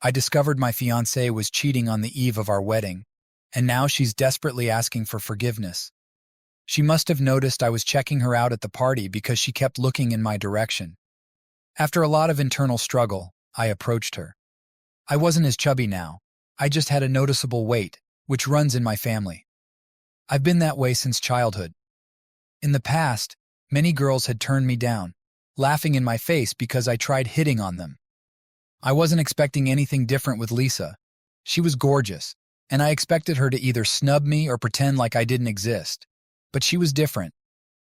I discovered my fiancée was cheating on the eve of our wedding, and now she's desperately asking for forgiveness. She must have noticed I was checking her out at the party because she kept looking in my direction. After a lot of internal struggle, I approached her. I wasn't as chubby now. I just had a noticeable weight, which runs in my family. I've been that way since childhood. In the past, many girls had turned me down, laughing in my face because I tried hitting on them. I wasn't expecting anything different with Lisa. She was gorgeous, and I expected her to either snub me or pretend like I didn't exist. But she was different.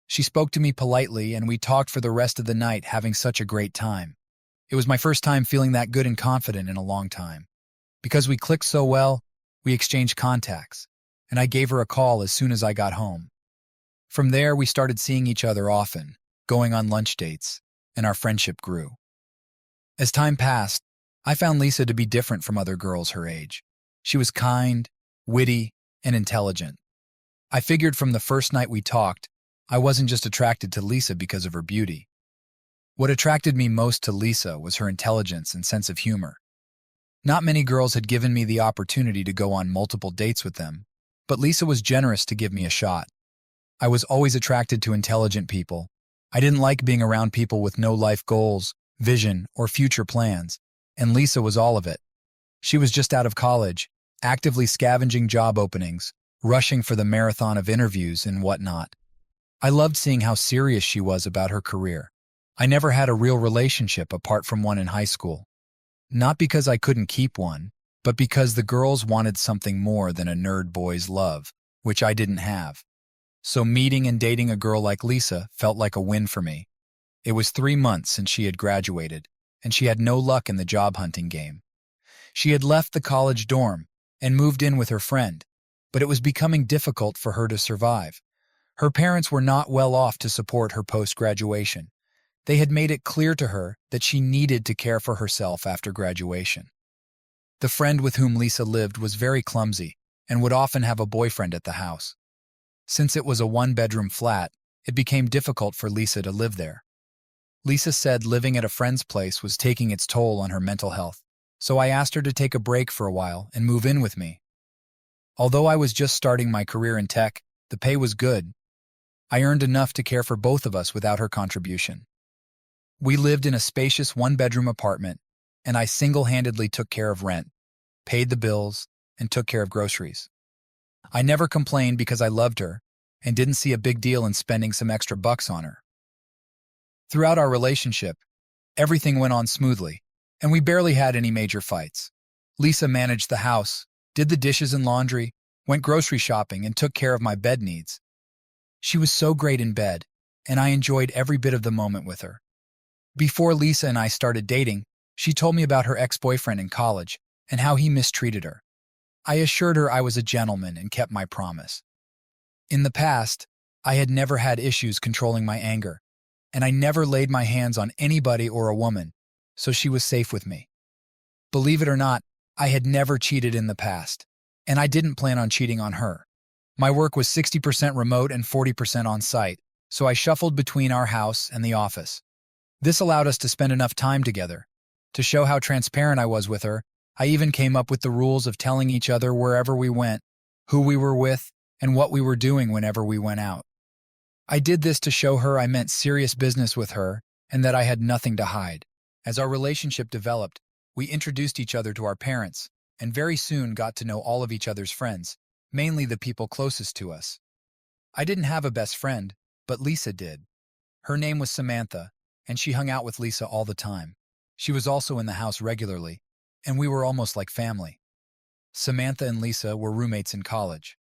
She spoke to me politely, and we talked for the rest of the night, having such a great time. It was my first time feeling that good and confident in a long time. Because we clicked so well, we exchanged contacts, and I gave her a call as soon as I got home. From there, we started seeing each other often, going on lunch dates, and our friendship grew. As time passed, I found Lisa to be different from other girls her age. She was kind, witty, and intelligent. I figured from the first night we talked, I wasn't just attracted to Lisa because of her beauty. What attracted me most to Lisa was her intelligence and sense of humor. Not many girls had given me the opportunity to go on multiple dates with them, but Lisa was generous to give me a shot. I was always attracted to intelligent people. I didn't like being around people with no life goals, vision, or future plans, and Lisa was all of it. She was just out of college, actively scavenging job openings, rushing for the marathon of interviews and whatnot. I loved seeing how serious she was about her career. I never had a real relationship apart from one in high school. Not because I couldn't keep one, but because the girls wanted something more than a nerd boy's love, which I didn't have. So meeting and dating a girl like Lisa felt like a win for me. It was 3 months since she had graduated, and she had no luck in the job hunting game. She had left the college dorm and moved in with her friend, but it was becoming difficult for her to survive. Her parents were not well off to support her post-graduation. They had made it clear to her that she needed to care for herself after graduation. The friend with whom Lisa lived was very clumsy and would often have a boyfriend at the house. Since it was a one-bedroom flat, it became difficult for Lisa to live there. Lisa said living at a friend's place was taking its toll on her mental health, so I asked her to take a break for a while and move in with me. Although I was just starting my career in tech, the pay was good. I earned enough to care for both of us without her contribution. We lived in a spacious one-bedroom apartment, and I single-handedly took care of rent, paid the bills, and took care of groceries. I never complained because I loved her and didn't see a big deal in spending some extra bucks on her. Throughout our relationship, everything went on smoothly, and we barely had any major fights. Lisa managed the house, did the dishes and laundry, went grocery shopping, and took care of my bed needs. She was so great in bed, and I enjoyed every bit of the moment with her. Before Lisa and I started dating, she told me about her ex-boyfriend in college and how he mistreated her. I assured her I was a gentleman and kept my promise. In the past, I had never had issues controlling my anger, and I never laid my hands on anybody or a woman, so she was safe with me. Believe it or not, I had never cheated in the past, and I didn't plan on cheating on her. My work was 60% remote and 40% on-site, so I shuffled between our house and the office. This allowed us to spend enough time together. To show how transparent I was with her, I even came up with the rules of telling each other wherever we went, who we were with, and what we were doing whenever we went out. I did this to show her I meant serious business with her and that I had nothing to hide. As our relationship developed, we introduced each other to our parents and very soon got to know all of each other's friends, mainly the people closest to us. I didn't have a best friend, but Lisa did. Her name was Samantha, and she hung out with Lisa all the time. She was also in the house regularly, and we were almost like family. Samantha and Lisa were roommates in college.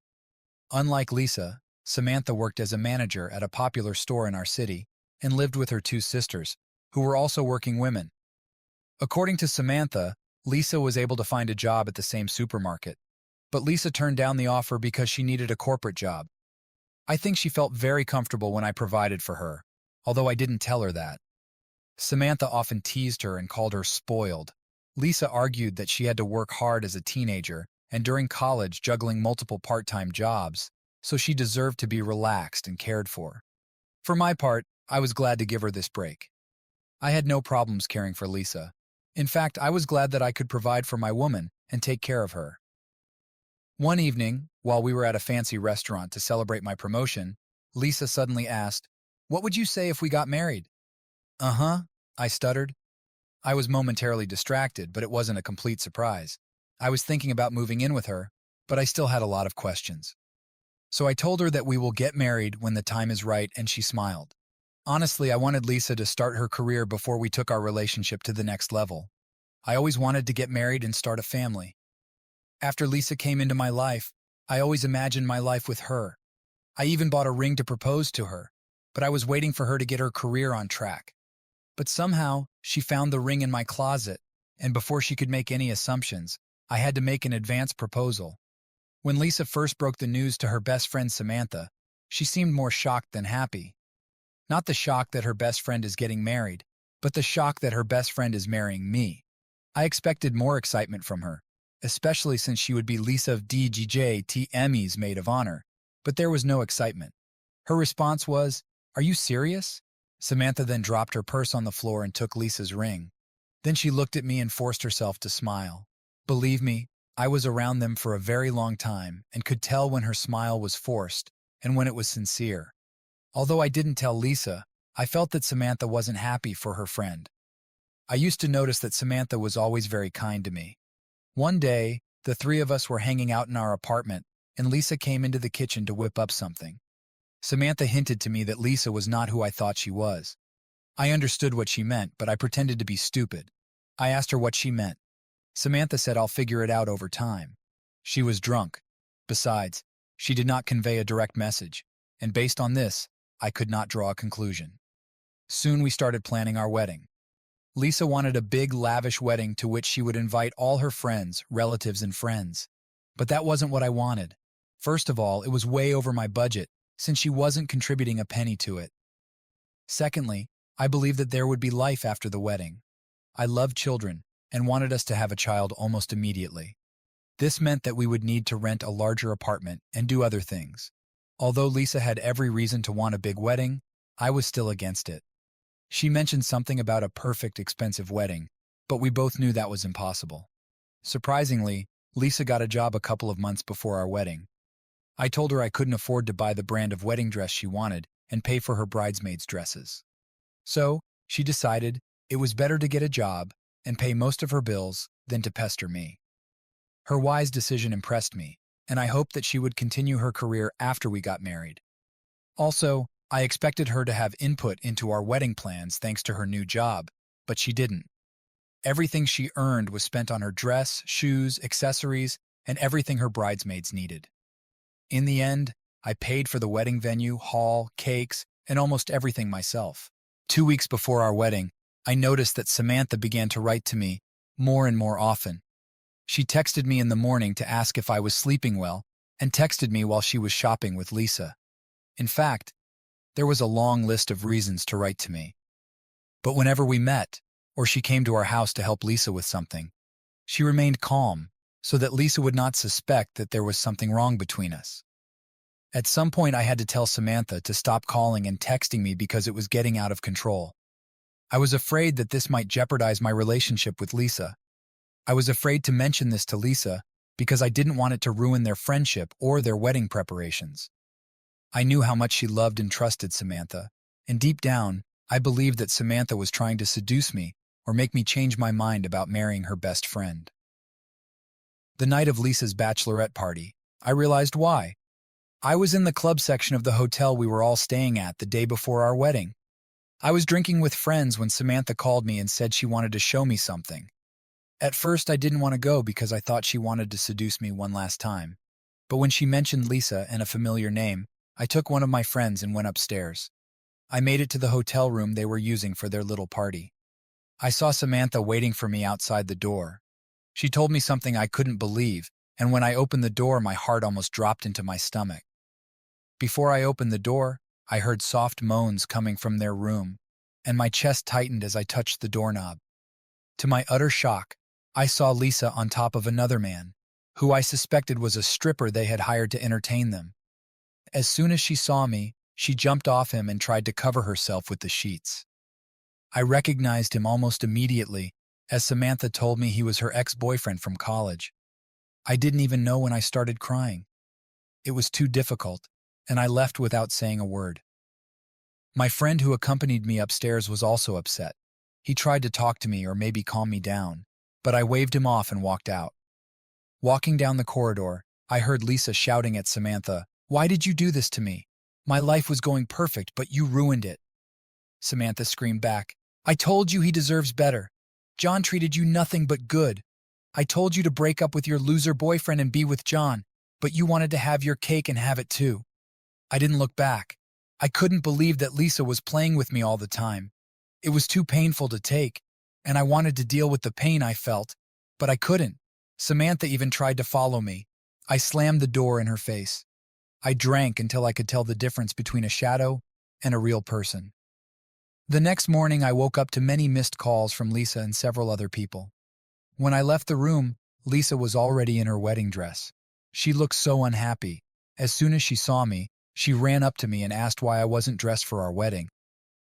Unlike Lisa, Samantha worked as a manager at a popular store in our city and lived with her 2 sisters, who were also working women. According to Samantha, Lisa was able to find a job at the same supermarket, but Lisa turned down the offer because she needed a corporate job. I think she felt very comfortable when I provided for her, although I didn't tell her that. Samantha often teased her and called her spoiled. Lisa argued that she had to work hard as a teenager and during college juggling multiple part-time jobs, so she deserved to be relaxed and cared for. For my part, I was glad to give her this break. I had no problems caring for Lisa. In fact, I was glad that I could provide for my woman and take care of her. One evening, while we were at a fancy restaurant to celebrate my promotion, Lisa suddenly asked, "What would you say if we got married?" "Uh-huh," I stuttered. I was momentarily distracted, but it wasn't a complete surprise. I was thinking about moving in with her, but I still had a lot of questions. So I told her that we will get married when the time is right, and she smiled. Honestly, I wanted Lisa to start her career before we took our relationship to the next level. I always wanted to get married and start a family. After Lisa came into my life, I always imagined my life with her. I even bought a ring to propose to her, but I was waiting for her to get her career on track. But somehow, she found the ring in my closet, and before she could make any assumptions, I had to make an advance proposal. When Lisa first broke the news to her best friend Samantha, she seemed more shocked than happy. Not the shock that her best friend is getting married, but the shock that her best friend is marrying me. I expected more excitement from her, especially since she would be Lisa DGJTME's maid of honor, but there was no excitement. Her response was, "Are you serious?" Samantha then dropped her purse on the floor and took Lisa's ring. Then she looked at me and forced herself to smile. Believe me, I was around them for a very long time and could tell when her smile was forced and when it was sincere. Although I didn't tell Lisa, I felt that Samantha wasn't happy for her friend. I used to notice that Samantha was always very kind to me. One day, the three of us were hanging out in our apartment, and Lisa came into the kitchen to whip up something. Samantha hinted to me that Lisa was not who I thought she was. I understood what she meant, but I pretended to be stupid. I asked her what she meant. Samantha said, "I'll figure it out over time." She was drunk. Besides, she did not convey a direct message, and based on this, I could not draw a conclusion. Soon we started planning our wedding. Lisa wanted a big, lavish wedding to which she would invite all her friends, relatives, and friends. But that wasn't what I wanted. First of all, it was way over my budget, since she wasn't contributing a penny to it. Secondly, I believed that there would be life after the wedding. I loved children and wanted us to have a child almost immediately. This meant that we would need to rent a larger apartment and do other things. Although Lisa had every reason to want a big wedding, I was still against it. She mentioned something about a perfect, expensive wedding, but we both knew that was impossible. Surprisingly, Lisa got a job a couple of months before our wedding. I told her I couldn't afford to buy the brand of wedding dress she wanted and pay for her bridesmaids' dresses. So, she decided it was better to get a job and pay most of her bills than to pester me. Her wise decision impressed me, and I hoped that she would continue her career after we got married. Also, I expected her to have input into our wedding plans thanks to her new job, but she didn't. Everything she earned was spent on her dress, shoes, accessories, and everything her bridesmaids needed. In the end, I paid for the wedding venue, hall, cakes, and almost everything myself. 2 weeks before our wedding, I noticed that Samantha began to write to me more and more often. She texted me in the morning to ask if I was sleeping well and texted me while she was shopping with Lisa. In fact, there was a long list of reasons to write to me. But whenever we met, or she came to our house to help Lisa with something, she remained calm so that Lisa would not suspect that there was something wrong between us. At some point, I had to tell Samantha to stop calling and texting me because it was getting out of control. I was afraid that this might jeopardize my relationship with Lisa. I was afraid to mention this to Lisa because I didn't want it to ruin their friendship or their wedding preparations. I knew how much she loved and trusted Samantha, and deep down, I believed that Samantha was trying to seduce me or make me change my mind about marrying her best friend. The night of Lisa's bachelorette party, I realized why. I was in the club section of the hotel we were all staying at the day before our wedding. I was drinking with friends when Samantha called me and said she wanted to show me something. At first, I didn't want to go because I thought she wanted to seduce me one last time. But when she mentioned Lisa and a familiar name, I took one of my friends and went upstairs. I made it to the hotel room they were using for their little party. I saw Samantha waiting for me outside the door. She told me something I couldn't believe, and when I opened the door, my heart almost dropped into my stomach. Before I opened the door, I heard soft moans coming from their room, and my chest tightened as I touched the doorknob. To my utter shock, I saw Lisa on top of another man, who I suspected was a stripper they had hired to entertain them. As soon as she saw me, she jumped off him and tried to cover herself with the sheets. I recognized him almost immediately as Samantha told me he was her ex-boyfriend from college. I didn't even know when I started crying. It was too difficult, and I left without saying a word. My friend who accompanied me upstairs was also upset. He tried to talk to me or maybe calm me down, but I waved him off and walked out. Walking down the corridor, I heard Lisa shouting at Samantha, "Why did you do this to me? My life was going perfect, but you ruined it." Samantha screamed back, "I told you he deserves better. John treated you nothing but good. I told you to break up with your loser boyfriend and be with John, but you wanted to have your cake and have it too." I didn't look back. I couldn't believe that Lisa was playing with me all the time. It was too painful to take, and I wanted to deal with the pain I felt, but I couldn't. Samantha even tried to follow me. I slammed the door in her face. I drank until I could tell the difference between a shadow and a real person. The next morning, I woke up to many missed calls from Lisa and several other people. When I left the room, Lisa was already in her wedding dress. She looked so unhappy. As soon as she saw me, she ran up to me and asked why I wasn't dressed for our wedding.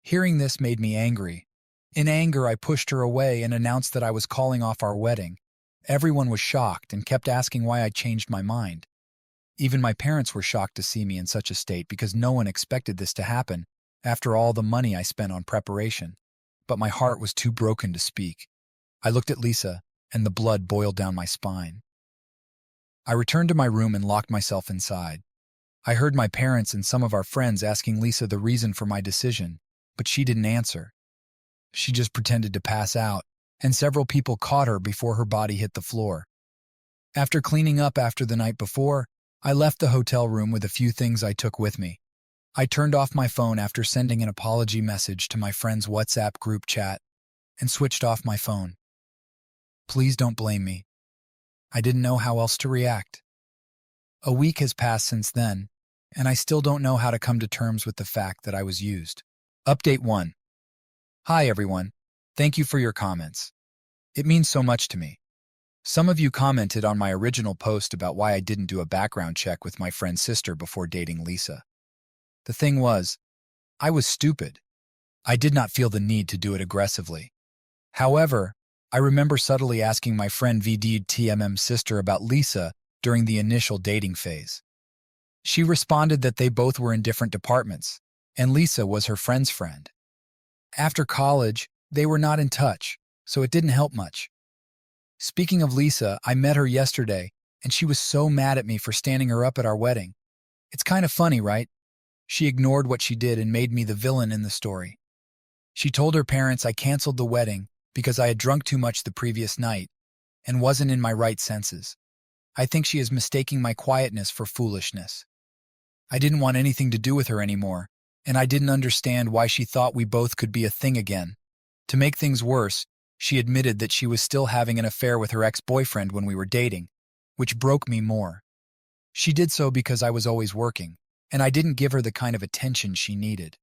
Hearing this made me angry. In anger, I pushed her away and announced that I was calling off our wedding. Everyone was shocked and kept asking why I changed my mind. Even my parents were shocked to see me in such a state because no one expected this to happen after all the money I spent on preparation. But my heart was too broken to speak. I looked at Lisa, and the blood boiled down my spine. I returned to my room and locked myself inside. I heard my parents and some of our friends asking Lisa the reason for my decision, but she didn't answer. She just pretended to pass out, and several people caught her before her body hit the floor. After cleaning up after the night before, I left the hotel room with a few things I took with me. I turned off my phone after sending an apology message to my friend's WhatsApp group chat and switched off my phone. Please don't blame me. I didn't know how else to react. A week has passed since then, and I still don't know how to come to terms with the fact that I was used. Update 1. Hi everyone. Thank you for your comments. It means so much to me. Some of you commented on my original post about why I didn't do a background check with my friend's sister before dating Lisa. The thing was, I was stupid. I did not feel the need to do it aggressively. However, I remember subtly asking my friend VDTMM's sister about Lisa during the initial dating phase. She responded that they both were in different departments, and Lisa was her friend's friend. After college, they were not in touch, so it didn't help much. Speaking of Lisa, I met her yesterday, and she was so mad at me for standing her up at our wedding. It's kind of funny, right? She ignored what she did and made me the villain in the story. She told her parents I canceled the wedding because I had drunk too much the previous night and wasn't in my right senses. I think she is mistaking my quietness for foolishness. I didn't want anything to do with her anymore, and I didn't understand why she thought we both could be a thing again. To make things worse, she admitted that she was still having an affair with her ex-boyfriend when we were dating, which broke me more. She did so because I was always working, and I didn't give her the kind of attention she needed.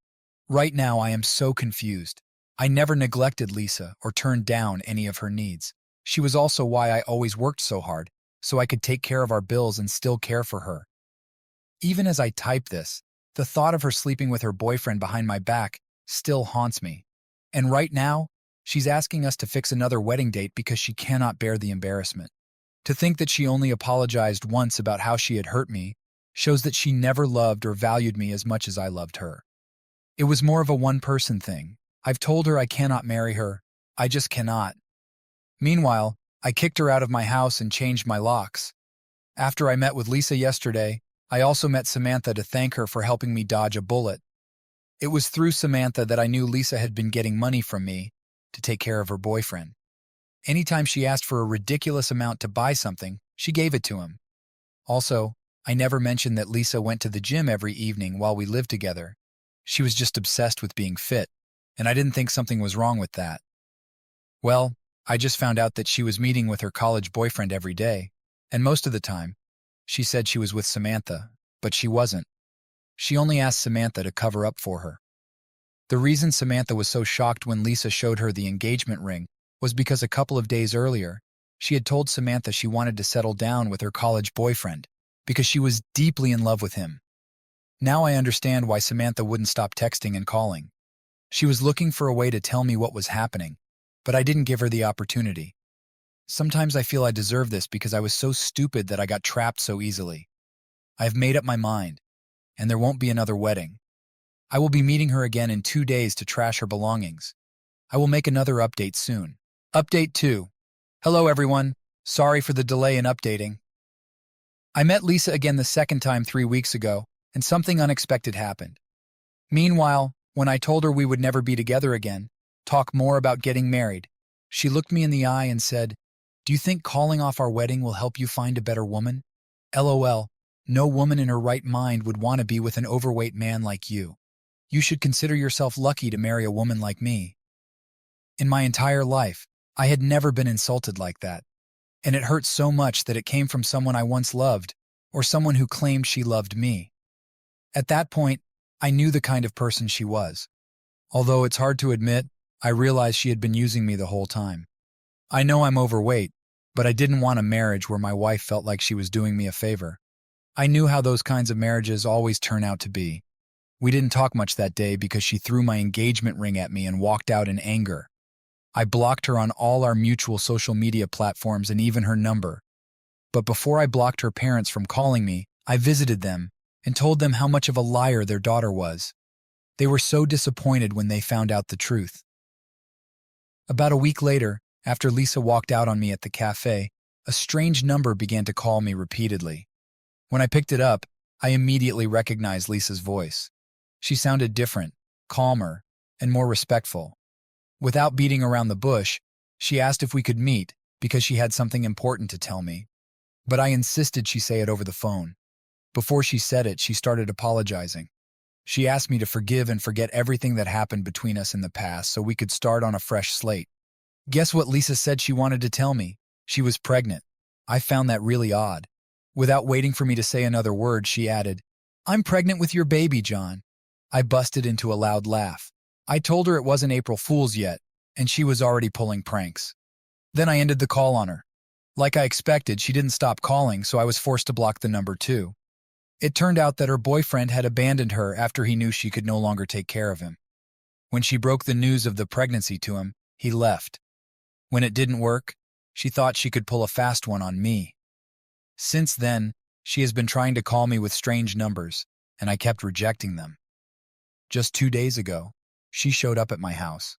Right now, I am so confused. I never neglected Lisa or turned down any of her needs. She was also why I always worked so hard, so I could take care of our bills and still care for her. Even as I type this, the thought of her sleeping with her boyfriend behind my back still haunts me. And right now, she's asking us to fix another wedding date because she cannot bear the embarrassment. To think that she only apologized once about how she had hurt me shows that she never loved or valued me as much as I loved her. It was more of a one-person thing. I've told her I cannot marry her. I just cannot. Meanwhile, I kicked her out of my house and changed my locks. After I met with Lisa yesterday, I also met Samantha to thank her for helping me dodge a bullet. It was through Samantha that I knew Lisa had been getting money from me to take care of her boyfriend. Anytime she asked for a ridiculous amount to buy something, she gave it to him. Also, I never mentioned that Lisa went to the gym every evening while we lived together. She was just obsessed with being fit, and I didn't think something was wrong with that. Well, I just found out that she was meeting with her college boyfriend every day, and most of the time, she said she was with Samantha, but she wasn't. She only asked Samantha to cover up for her. The reason Samantha was so shocked when Lisa showed her the engagement ring was because a couple of days earlier, she had told Samantha she wanted to settle down with her college boyfriend because she was deeply in love with him. Now I understand why Samantha wouldn't stop texting and calling. She was looking for a way to tell me what was happening, but I didn't give her the opportunity. Sometimes I feel I deserve this because I was so stupid that I got trapped so easily. I have made up my mind, and there won't be another wedding. I will be meeting her again in 2 days to trash her belongings. I will make another update soon. Update 2. Hello everyone. Sorry for the delay in updating. I met Lisa again the second time 3 weeks ago, and something unexpected happened. Meanwhile, when I told her we would never be together again, talk more about getting married, she looked me in the eye and said, "Do you think calling off our wedding will help you find a better woman?" LOL, no woman in her right mind would want to be with an overweight man like you. You should consider yourself lucky to marry a woman like me. In my entire life, I had never been insulted like that, and it hurt so much that it came from someone I once loved, or someone who claimed she loved me. At that point, I knew the kind of person she was. Although it's hard to admit, I realized she had been using me the whole time. I know I'm overweight, but I didn't want a marriage where my wife felt like she was doing me a favor. I knew how those kinds of marriages always turn out to be. We didn't talk much that day because she threw my engagement ring at me and walked out in anger. I blocked her on all our mutual social media platforms and even her number. But before I blocked her parents from calling me, I visited them and told them how much of a liar their daughter was. They were so disappointed when they found out the truth. About a week later, after Lisa walked out on me at the cafe, a strange number began to call me repeatedly. When I picked it up, I immediately recognized Lisa's voice. She sounded different, calmer, and more respectful. Without beating around the bush, she asked if we could meet because she had something important to tell me. But I insisted she say it over the phone. Before she said it, she started apologizing. She asked me to forgive and forget everything that happened between us in the past so we could start on a fresh slate. Guess what Lisa said she wanted to tell me? She was pregnant. I found that really odd. Without waiting for me to say another word, she added, "I'm pregnant with your baby, John." I busted into a loud laugh. I told her it wasn't April Fool's yet, and she was already pulling pranks. Then I ended the call on her. Like I expected, she didn't stop calling, so I was forced to block the number too. It turned out that her boyfriend had abandoned her after he knew she could no longer take care of him. When she broke the news of the pregnancy to him, he left. When it didn't work, she thought she could pull a fast one on me. Since then, she has been trying to call me with strange numbers, and I kept rejecting them. Just 2 days ago, she showed up at my house.